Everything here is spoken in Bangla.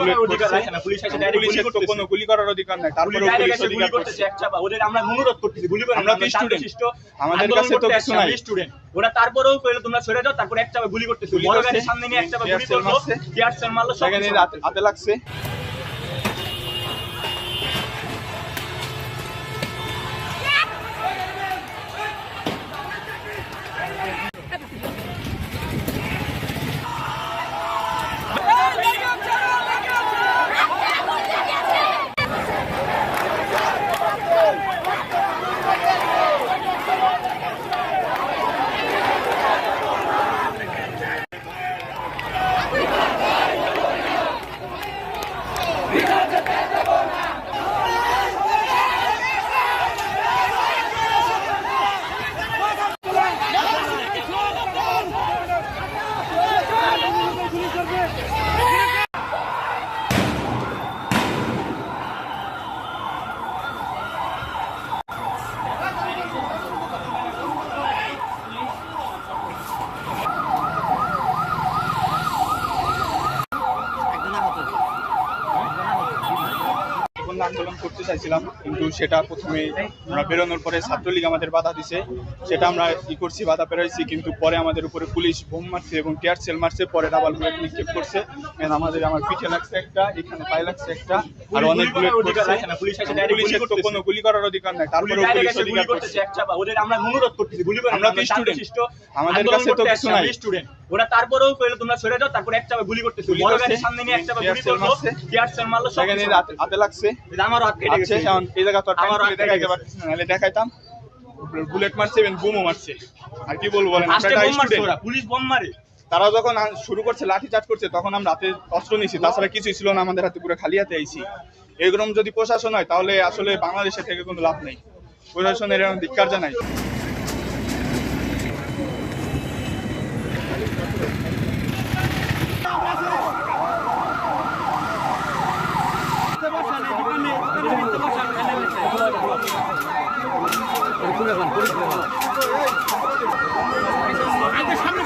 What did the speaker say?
বুলেট অধিকার রাখে না, পুলিশ এসে ডাইরেক্ট গুলি করতে, কোনো গুলি করার অধিকার নাই, তারপরে পুলিশ গুলি করতেছে এক চাপা। ওদের আমরা অনুরোধ করতেছি গুলি করেন, আমরা তো স্টুডেন্ট, আমাদের কাছে তো কিছু নাই স্টুডেন্ট। ওরা তারপরেও কইলো তোমরা সরে যাও, তারপর এক চাপা গুলি করতেছে, বড় গাড়ির সামনে নিয়ে এক চাপা গুলি করলো, টিয়ার সেল মারলো, সব সেখানে হাতে লাগছে। আন্দোলন করতে চাইছিলাম, কিন্তু সেটা প্রথমে আমরা বেরোনোর পরে ছাত্রলীগ আমাদের বাধা দিছে, সেটা আমরা করছি, বাধা পেরাইছি, কিন্তু পরে আমাদের উপরে পুলিশ বোম মারছে এবং টিয়ার সেল মারছে, পরে ডাবল বুলেট নিক্ষেপ করছে। আমার পিঠে লাগছে একটা, এখানে পায়ে লাগছে একটা, আর অনেক বুলেট করছে। পুলিশ এসে ডাইরেক্ট গুলি করতে, কোনো গুলি করার অধিকার নাই, তারপরে পুলিশ গুলি করতেছে এক চাপা। ওদের আমরা অনুরোধ করতেছি গুলি করেন, আমরা তো স্টুডেন্ট, আমাদের কাছে তো কিছু নাই স্টুডেন্ট। ওরা তারপরেও কইলো তোমরা সরে যাও, তারপর এক চাপা গুলি করতেছে, বড় গাড়ির সামনে নিয়ে এক চাপা গুলি করলো, টিয়ার সেল মারলো, সব সেখানে হাতে লাগছে। আমার হাত কেটে গেছে, এই জায়গা তো দেখাইতে পারতেছি না, নাহলে দেখাইতাম। বুলেট মারছে এবং বোমও মারছে, আর কি বলবো বলেন। পুলিশ বোম মারে, তারা যখন শুরু করছে লাঠি চার্জ করছে, তখন আমরা হাতে অস্ত্র নিয়েছি, তাছাড়া কিছুই ছিল না, আমাদের হাতে পুরো খালি হাতে আইছি। এরকম যদি প্রশাসন হয় তাহলে আসলে বাংলাদেশে থেকে কোনো লাভ নেই, প্রশাসনের এরকম ধিক্কার জানাই। সামনে